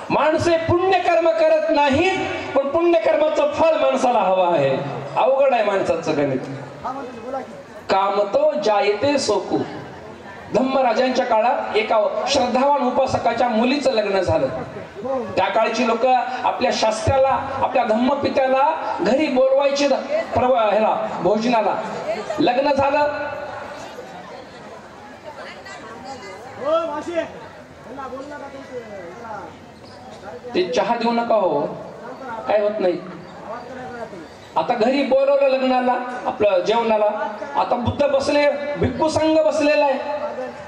Speaker 1: माणसे पुण्यकर्म करत नाहीत पण पुण्यकर्माचं फळ माणसाला हवं आहे. अवघड आहे माणसाचं गणित. कामतो जायते सोकू. धम्मराजांच्या काळात एका श्रद्धावान उपासकाच्या मुलीचं लग्न झालं. त्या काळची लोक आपल्या शास्त्राला, आपल्या धम्मपित्याला घरी बोलवायचे ह्याला भोजनाला. लग्न झालं, ते चहा देऊ नका हो, काय होत नाही. आता घरी बोलवलं लग्नाला, आपलं जेवणाला. आता बुद्ध बसले, भिक्खू संघ बसलेला आहे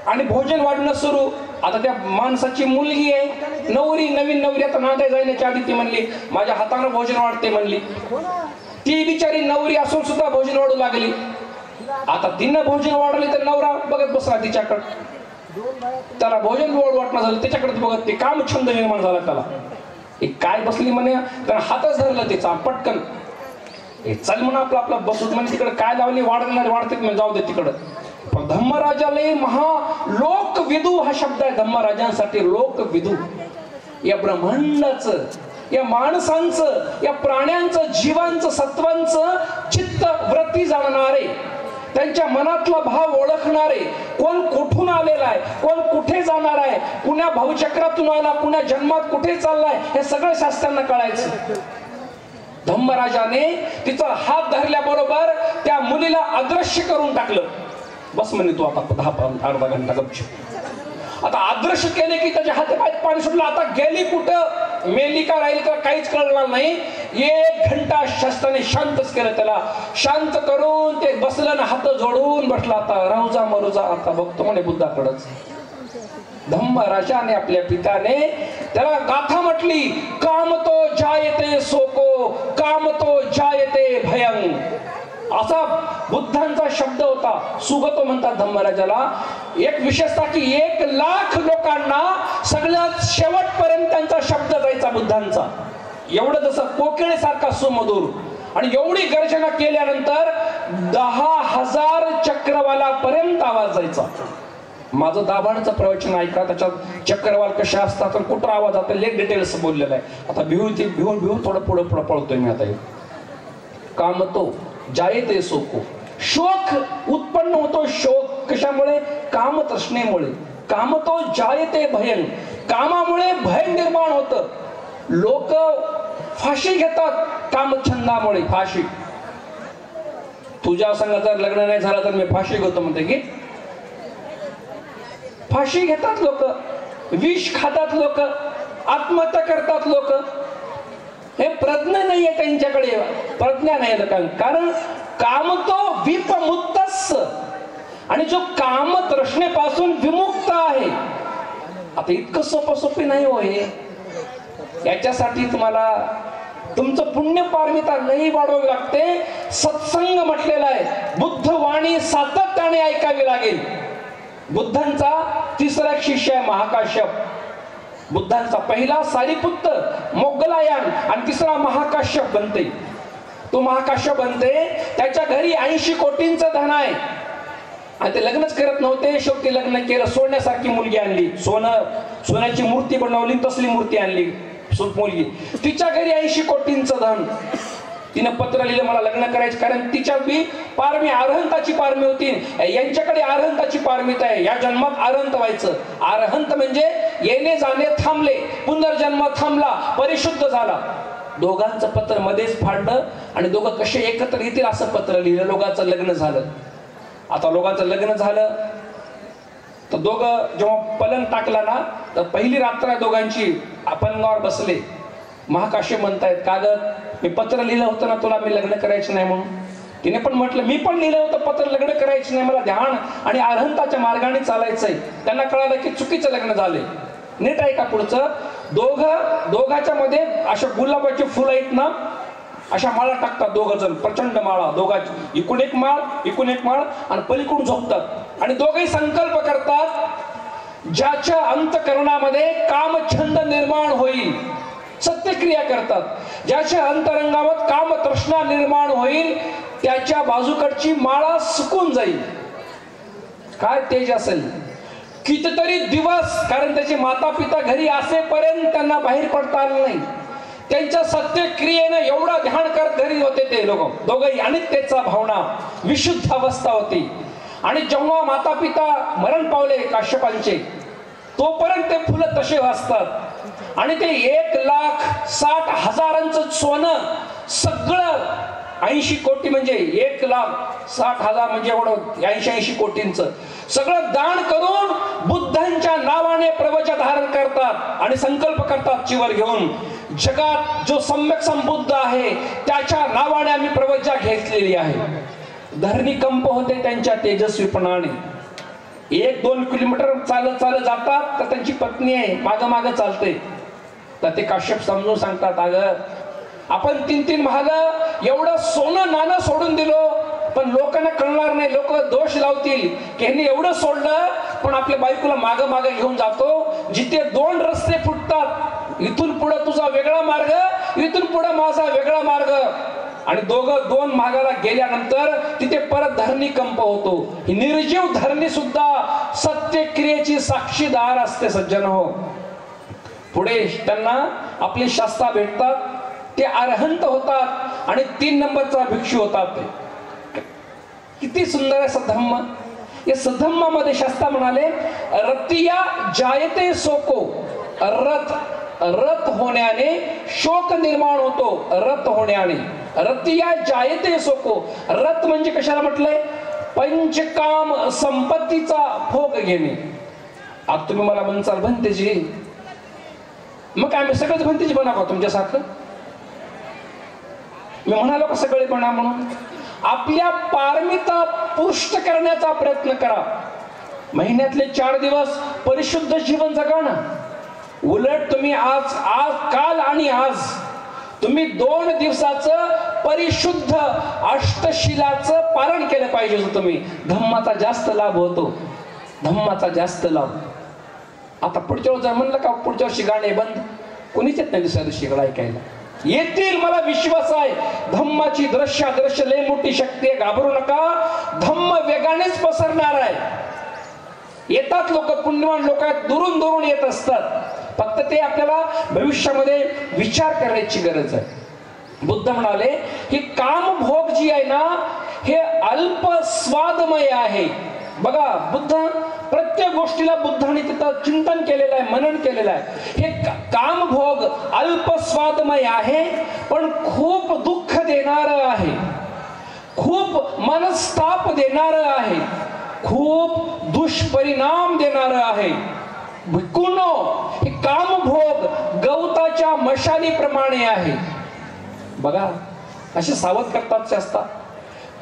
Speaker 1: आणि भोजन वाढणं सुरू. आता त्या माणसाची मुलगी आहे, नवरी, नवीन नवरी. आता नांदाय जाण्याच्या आधी ती म्हणली माझ्या हातानं भोजन वाढते म्हणली. ती बिचारी नवरी असून सुद्धा भोजन वाढू लागली. आता तिनं भोजन वाढवली तर नवरा बघत बसला तिच्याकडे. त्याला भोजन वाटणं झालं, त्याच्याकडे बघत ते काम छंद निर्माण झाला त्याला. काय बसली म्हणे, त्यानं हातच धरलं तिचा पटकन. चल म्हणून आपलं आपलं बसून म्हणजे तिकडे काय लावली वाढते म्हणजे जाऊ दे तिकडं. पण धम्मराजाला लोकविदू हा शब्द आहे धम्मराजांसाठी. लोकविदू या ब्रह्मांडाचं, या माणसांचं, या प्राण्यांचं, जीवांचं, सत्वांचं चित्त वृत्ती जाणणारे, त्यांच्या मनातला भाव ओळखणारे, कोण कुठून आलेला आहे, कोण कुठे जाणार आहे, कुण्या भावचक्रातून आला, कुण्या जन्मात कुठे चाललाय, हे सगळं शास्त्रांना कळायचं. धम्मराजाने तिचा हात धरल्याबरोबर त्या मुलीला अदृश्य करून टाकलं. बस म्हणे तू आता 10-अर्धा घंटा गपचूप. आता अदृश्य केले की त्याच्या हातात पाणी सुटलं. आता गेली कुठं, मेली का राहील का काहीच कळणार नाही. 1 घंटा शास्त्राने शांतच केलं. त्याला शांत करून ते बसलं ना, हात जोडून बसला. आता राहुजा मरुजा आता बघतो म्हणे बुद्धाकडच. धम्मराजाने आपल्या पित्याने त्याला गाथा म्हटली, काम तो जायते सोको, काम तो जायते भयं. असा बुद्धांचा शब्द होता. सुगतो म्हणतात धम्मराजाला. एक विशेषता की 1 लाख लोकांना सगळ्यात शेवटपर्यंत त्यांचा शब्द जायचा बुद्धांचा. एवढं जसं कोकिळेसारखा सुमधुर. आणि एवढी गर्जना केल्यानंतर 10,000 चक्रवाला पर्यंत आवाज जायचा. माझं दाभाडचं प्रवचन ऐका, त्याच्यात चक्रवाल कसे असतात आणि कुठं आवाज जातो लेट डिटेल्स बोललेलं आहे. आता भिवून थोडं पुढं पळतोय मी आता. काम तो जायते सोको, शोक उत्पन्न होतो. शोक कशामुळे? काम तृष्णेमुळे. काम तो जायते भयं, कामामुळे भय निर्माण होतं. लोक फाशी घेतात कामछंदामुळे. फाशी, तुझ्या संग जर लग्न नाही झालं तर मी फाशी घेतो म्हणते की. फाशी घेतात लोक, विष खातात लोक, आत्महत्या करतात लोक. हे प्रज्ञा नाहीये त्यांच्याकडे, प्रज्ञा नाही लोकांना. कारण काम तो विपमुक्तस, आणि जो काम तृष्णेपासून विमुक्त आहे. आता इतकं सोपी नाही होय. याच्यासाठी तुम्हाला तुमचं पुण्य पारमिता लई वाढवावी लागते. सत्संग म्हटलेला आहे. बुद्ध वाणी सातत्याने ऐकावी लागेल. बुद्धांचा 3रा शिष्य आहे महाकाश्यप. बुद्धांचा पहिला सारिपुत्र मोगलायन आणि 3रा महाकाश्यप बनते. तो महाकाश्यप बनते. त्याच्या घरी 80 कोटींचं धन आहे आणि ते लग्नच करत नव्हते. शेवटी लग्न केलं. सोन्यासारखी मुलगी आणली. सोन्याची मूर्ती बनवली, तसली मूर्ती आणली मुलगी. तिच्या घरी 80 कोटींचं धन. तिने पत्र लिहिलं मला लग्न करायचं. कारण तिच्या बी पारमी अरहंताची पारमी होती. यांच्याकडे अरहंताची पारमिता आहे. या जन्मात अरहंत व्हायचं. अरहंत म्हणजे येणे जाणे थांबले, पुनर्जन्म थांबला, परिशुद्ध झाला. दोघांचं पत्र मध्येच फाडलं आणि दोघं कसे एकत्र येतील असं पत्र लिहिलं. लोकांचं लग्न झालं. आता लोकांचं लग्न झालं तर दोघं जेव्हा पलंग टाकला ना, तर पहिली रात्र दोघांची पलंगावर बसले. महाकाश्यप म्हणतायत, कागद मी पत्र लिहिलं होतं ना तुला, मी लग्न करायचं नाही म्हणून. तिने पण म्हटलं मी पण लिहिलं होतं पत्र, लग्न करायचं नाही, मला ध्यान आणि अरहंताच्या मार्गाने चालायचंय. त्यांना कळालं की चुकीचं लग्न झाले. नीट आहे का पुढचं? दोघाच्या मध्ये अशा गुलाबाची फुलं आहेत ना, अशा माळा टाकतात दोघ जण. प्रचंड माळा दोघांची. इकडून एक माळ आणि पलीकडून झोपतात. आणि दोघेही संकल्प करतात, ज्याच्या अंतकरणामध्ये कामछंद निर्माण होईल, सत्यक्रिया करतात. ज्याच्या अंतरंगावर काम तृष्णा निर्माण होईल, त्याच्या बाजूकडची माळा सुकून जाईल. काय तेज असेल. कितीतरी दिवस, कारण त्याचे माता पिता घरी असेपर्यंत त्यांना बाहेर पडता आलं नाही. त्यांच्या सत्यक्रियेनं एवढा ध्यान करत घरी होते ते लोक दोघंही. अनित्यतेचा भावना, विशुद्ध अवस्था होती. आणि जेव्हा माता पिता मरण पावले काश्यपांचे, तोपर्यंत ते फुलं तसे वाजतात. आणि ते 1,60,000 सोनं सगळं 80 कोटी म्हणजे 1,60,000 म्हणजे एवढं 80 कोटींचं सगळं दान करून बुद्धांच्या नावाने प्रवचन धारण करतात आणि संकल्प करतात चिवर घेऊन, जगात जो सम्यक संबुद्ध आहे त्याच्या नावाने आम्ही प्रवचन घेतलेली आहे. धरणी कंप होते त्यांच्या तेजस्वीपणाने. 1-2 किलोमीटर चालत जातात तर त्यांची पत्नी आहे माग चालते. तर ते काश्यप समजून सांगतात, अगं आपण 3 महाग एवढं सोनं नाणं सोडून दिलो, पण लोकांना कळणार नाही. लोक दोष लावतील की ह्यांनी एवढं सोडलं पण आपल्या बायकोला माग घेऊन जातो. जिथे 2 रस्ते फुटतात, इथून पुढे तुझा वेगळा मार्ग, इथून पुढे माझा वेगळा मार्ग. आणि दोन भागाला गेल्यानंतर तिथे परत धरणी कंप होतो. ही निर्जीव धरणी सुद्धा सत्यक्रियेची साक्षीदार असते सज्जन हो. पुढे त्यांना आपली शास्ता भेटतात, ते अरहंत होतात आणि 3 नंबरचा भिक्षू होतात. ते किती सुंदर आहे सद्धम्म. या सद्धम्मामध्ये शास्ता म्हणाले रतिया जायते सोको, रत होण्याने शोक निर्माण होतो. रत होण्याने रतिया जायते सोको. रत म्हणजे कशाला म्हटलंय? पंचकाम संपत्तीचा भोग घेणे. आता तुम्ही मला म्हणसाल भंतेजी, मग काय मी सगळंच भंतेजी बना का तुमच्यासारखं? मी म्हणालो का सगळे बना म्हणून? आपल्या पारमिता पुष्ट करण्याचा प्रयत्न करा. महिन्यातले 4 दिवस परिशुद्ध जीवन जगा ना. उलट तुम्ही आज काल आणि आज तुम्ही 2 दिवसाचं परिशुद्ध अष्टशिलाचं पालन केलं पाहिजे. तुम्ही धम्माचा जास्त लाभ होतो, धम्माचा जास्त लाभ. आता पुढच्या वेळी जर म्हणलं का पुढच्या वर्षी गाणे बंद, कोणीच येत नाही दुसऱ्या दिवशी ऐकायला. येतील, मला विश्वास आहे. धम्माची दृश्य लय मोठी शक्ती आहे, घाबरू नका. धम्म वेगानेच पसरणार आहे. येतात लोक, पुण्यवान लोक दुरून येत असतात. फक्त ते आपल्याला भविष्यामध्ये विचार करण्याची गरज आहे. बुद्ध म्हणाले की कामभोग जी आहे ना, हे अल्प स्वादमय आहे. बघा, बुद्ध प्रत्येक गोष्टीला बुद्धाने तिथं चिंतन केलेलं आहे, मनन केलेलं आहे. हे कामभोग अल्प स्वादमय आहे, पण खूप दुःख देणार आहे, खूप मनस्ताप देणार आहे, खूप दुष्परिणाम देणार आहे. भिक्खूंनो, हे कामभोग गवताच्या मशालीप्रमाणे आहे. बघा, असे सावध करतात शास्त्रा.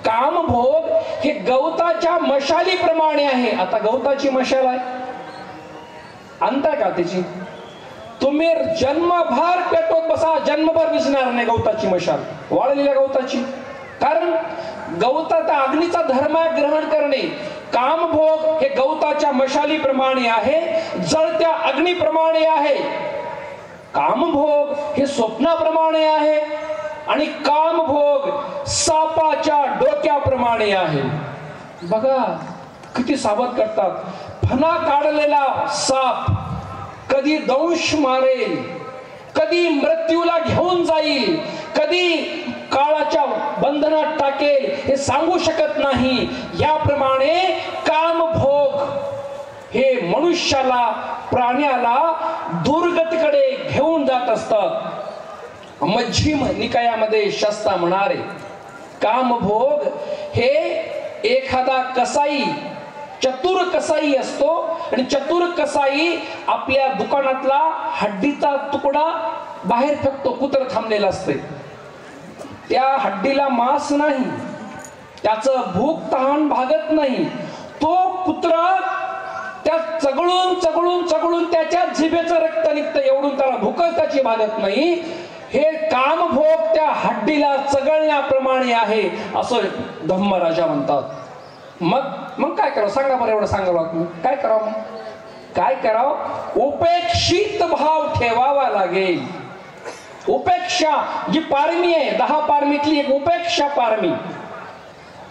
Speaker 1: कामभोग हे गवताच्या मशालीप्रमाणे आहे. आता गवताची मशाल आहे, आणताय का त्याची? तुम्ही जन्मभर पेटवत बसा, जन्मभर दिसणार नाही गवताची मशाल, वाळलेल्या गवताची. कारण गवताचा अग्नीचा धर्म ग्रहण करणे. कामभोग हे गवताच्या मशालीप्रमाणे आहे, जळत्या अग्नीप्रमाणे आहे. कामभोग हे स्वप्नाप्रमाणे आहे आणि कामभोग सापाच्या डोक्याप्रमाणे आहे. बघा किती सावध करतात. फणा काढलेला साप कधी दंश मारेल, कधी मृत्यूला घेऊन जाईल, कधी काळाच्या बंधनात टाकेल हे सांगू शकत नाही. याप्रमाणे कामभोग हे मनुष्याला, प्राण्याला दुर्गतीकडे घेऊन जात असतात. मध्यम निकायामध्ये शास्त्रा म्हणारे कामभोग हे एखादा कसाई, चतुर कसाई असतो, आणि चतुर कसाई आपल्या दुकानातला हड्डीचा तुकडा बाहेर फेकतो. कुत्र थांबलेला असते, त्या हड्डीला मांस नाही, त्याचं भूक तहान भागत नाही. तो कुत्रा त्या चगळून त्याच्या जिभेचं रक्त निघतं, एवढून त्याला भूकच त्याची भागत नाही. हे कामभोग त्या हड्डीला चगळण्याप्रमाणे आहे असं धम्मराजा म्हणतात. मग काय करावं सांगा बरं? एवढं सांगावं काय करावं? मग काय करावं? उपेक्षित भाव ठेवावा लागेल. उपेक्षा जी पारमी आहे, 10 पारमीतली एक उपेक्षा पारमी.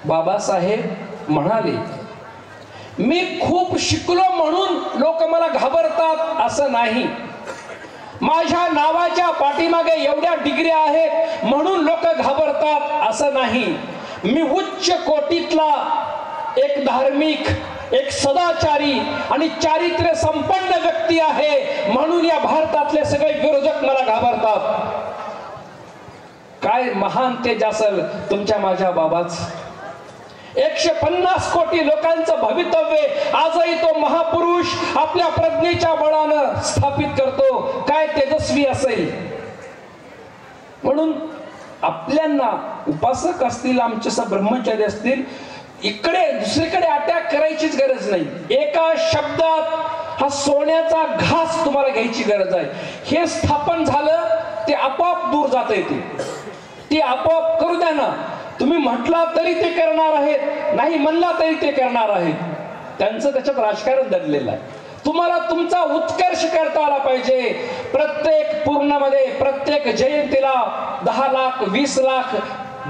Speaker 1: बाबासाहेब म्हणाले मी खूप शिकलो म्हणून लोक मला घाबरतात असं नाही. माझ्या नावाच्या पाठीमागे एवढ्या डिग्री आहेत म्हणून लोक घाबरतात असं नाही. मी उच्च कोटीतला एक धार्मिक, एक सदाचारी आणि चारित्र्य संपन्न व्यक्ती आहे म्हणून या भारतातले सगळे विरोधक मला घाबरतात. काय महान तेज असेल तुमच्या माझ्या बाबाच. 150 कोटी लोकांचं भवितव्य आजही तो महापुरुष आपल्या प्रज्ञेच्या बळानं स्थापित करतो. काय तेजस्वी असेल. म्हणून आपल्यांना उपासक असतील, आमचे ब्रह्मचारी असतील, इकडे दुसरीकडे अटॅक करायचीच गरज नाही. एका शब्दात हा सोन्याचा घास तुम्हाला घ्यायची गरज आहे. हे स्थापन झालं ते आपोआप दूर जाता येते. ती आपोआप करू द्या ना. तुम्ही म्हटला तरी ते करणार आहेत, नाही म्हणला तरी ते करणार आहेत. त्यांचं त्याच्यात राजकारण दडलेलं आहे. तुम्हाला तुमचा उत्कर्ष करता आला पाहिजे. प्रत्येक पूर्णामध्ये, प्रत्येक जयंतीला 10 लाख, 20 लाख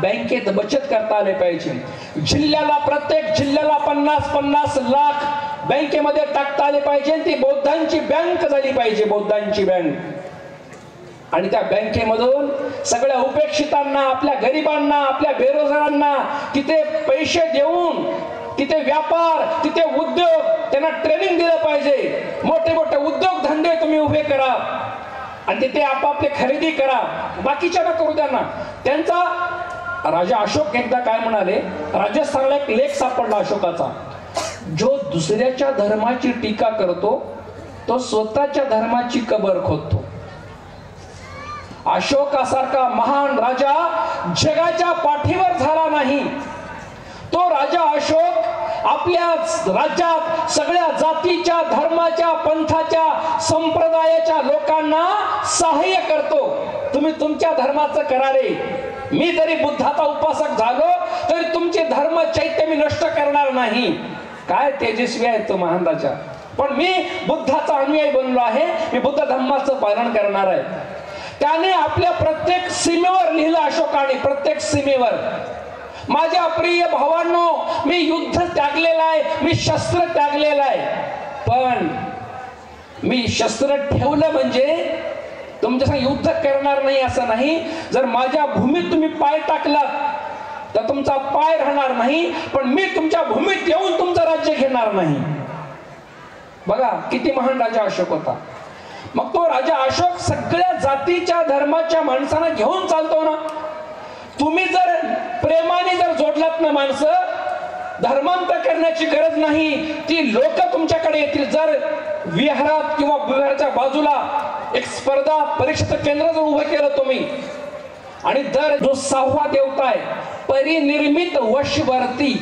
Speaker 1: बँकेत बचत करता आले पाहिजे. जिल्ह्याला प्रत्येक जिल्ह्याला 50-50 लाख बँकेमध्ये टाकता आले पाहिजे. ती बौद्धांची बँक झाली पाहिजे, बौद्धांची बँक. आणि त्या बँकेमधून सगळ्या उपेक्षितांना, आपल्या गरिबांना, आपल्या बेरोजगारांना तिथे पैसे देऊन तिथे व्यापार, तिथे उद्योग, त्यांना ट्रेनिंग दिलं पाहिजे. मोठे मोठे उद्योग धंदे तुम्ही उभे करा आणि तिथे आपापले खरेदी करा, बाकीच्या ना करू त्यांना. त्यांचा राजा अशोक एकदा काय म्हणाले, राजस्थानला एक लेख सापडला अशोकाचा, जो दुसऱ्याच्या धर्माची टीका करतो तो स्वतःच्या धर्माची कबर खोदतो. अशोकासारखा महान राजा जगाच्या पाठीवर झाला नाही. तो राजा अशोक आपल्या राज्यात सगळ्या जातीच्या, धर्माच्या, पंथाच्या, संप्रदायाच्या लोकांना सहाय्य करतो. तुम्ही तुमच्या धर्माचं करा रे, मी जरी बुद्धाचा उपासक झालो तरी तुमचे धर्म चैत्य मी नष्ट करणार नाही. काय तेजस्वी आहे तो महान राजा. पण मी बुद्धाचा अनुयायी बनलो आहे, मी बुद्ध धर्माचं पालन करणार आहे. त्याने आपल्या प्रत्येक सीमेवर लिहिलं अशोकाने, प्रत्येक सीमेवर, माझ्या प्रिय भावांनो, मी युद्ध त्यागलेलं आहे, मी शस्त्र त्यागलेलं आहे, पण मी शस्त्र ठेवलं म्हणजे तुमच्या संग युद्ध करणार नाही असं नाही. जर माझ्या भूमीत तुम्ही पाय टाकलात तर तुमचा पाय राहणार नाही, पण मी तुमच्या भूमीत येऊन तुमचं राज्य घेणार नाही. बघा किती महान राजा अशोक होता. मग तो राजा अशोक सगळ्या जातीच्या, धर्माच्या माणसांना घेऊन चालतो ना. तुम्ही जर प्रेमाने जर जोडलात ना माणसं, धर्मांतर करण्याची गरज नाही, ती लोक तुमच्याकडे येतील. जर विहारात किंवा विहाराच्या बाजूला एक स्पर्धा परीक्षेचं केंद्र जर उभं केलं तुम्ही, आणि दर जो 6वा देवता आहे परिनिर्मित वशवर्ती,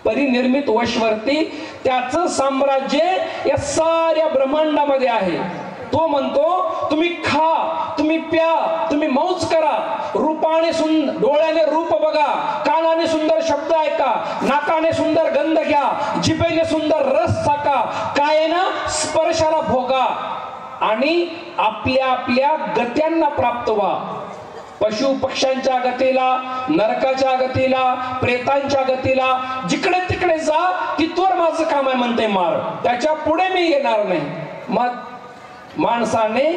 Speaker 1: परिनिर्मित वशवर्ती, त्याचं साम्राज्य या साऱ्या ब्रह्मांडामध्ये आहे. तो म्हणतो तुम्ही खा, तुम्ही प्या, तुम्ही मौज करा, रूपाने सुंदर, डोळ्याने रूप बघा, कानाने सुंदर शब्द ऐका, नाकाने सुंदर गंध घ्या, जिभेने सुंदर रस चाका, कायेना स्पर्शाला भोगा आणि आपल्या आपल्या गत्यांना प्राप्त व्हा. पशु पक्ष्यांच्या गतीला, नरकाच्या गतीला, प्रेतांच्या गतीला, जिकडे तिकडे जा, तिथवर माझं काम आहे म्हणते मार, त्याच्या पुढे मी येणार नाही. मग माणसाने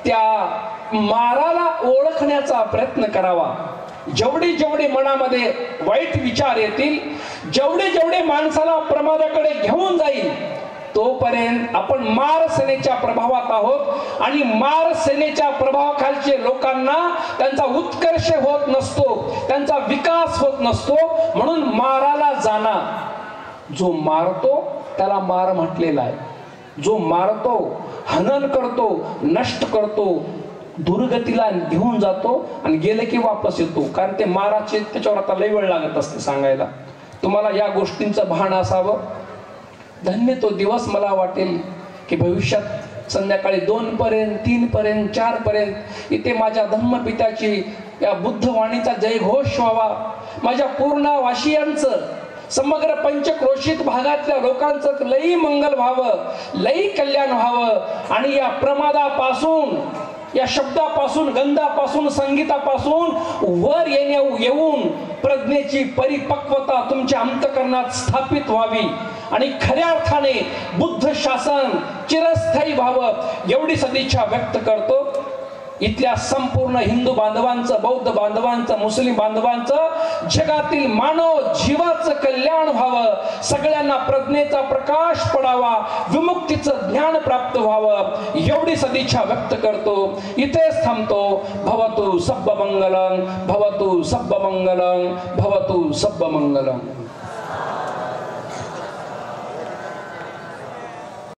Speaker 1: त्या माराला ओळखण्याचा प्रयत्न करावा. जेवढे जेवढे मनामध्ये वाईट विचार येतील, जेवढे जेवढे माणसाला प्रमादाकडे घेऊन जाईल, तोपर्यंत आपण मार सेनेच्या प्रभावात आहोत. आणि मार सेनेच्या प्रभावाखालचे लोकांना त्यांचा उत्कर्ष होत नसतो, त्यांचा विकास होत नसतो. म्हणून माराला जाना. जो मारतो त्याला मार म्हटलेला आहे. जो मारतो, हनन करतो, नष्ट करतो, दुर्गतीला घेऊन जातो आणि गेले की वापस येतो. कारण ते माराचे त्याच्यावर आता लय वेळ लागत असते सांगायला. तुम्हाला या गोष्टींचं भान असावं. धन्य तो दिवस मला वाटेल की भविष्यात संध्याकाळी 2 पर्यंत, 3 पर्यंत, 4 पर्यंत इथे माझ्या धम्मपित्याची या बुद्धवाणीचा जयघोष व्हावा. माझ्या पूर्ण वाशियांचं, समग्र पंचक्रोशीत भागातल्या लोकांचं लई मंगल व्हावं, लई कल्याण व्हावं. आणि या प्रमादापासून, या शब्दापासून, गंधापासून, संगीतापासून वर येऊन प्रज्ञेची परिपक्वता तुमच्या अंतःकरणात स्थापित व्हावी आणि खऱ्या अर्थाने बुद्ध शासन चिरस्थायी व्हावं, एवढी सदिच्छा व्यक्त करतो. इथल्या संपूर्ण हिंदू बांधवांचं, बौद्ध बांधवांचं, मुस्लिम बांधवांचं, जगातील मानव जीवाचं कल्याण व्हावं, सगळ्यांना प्रज्ञेचा प्रकाश पडावा, विमुक्तीचं ज्ञान प्राप्त व्हावं, एवढी सदिच्छा व्यक्त करतो. इथेच थांबतो. भवतु सब्ब मंगलम, भवतु सब्ब मंगलम, भवतु सब्ब मंगलम.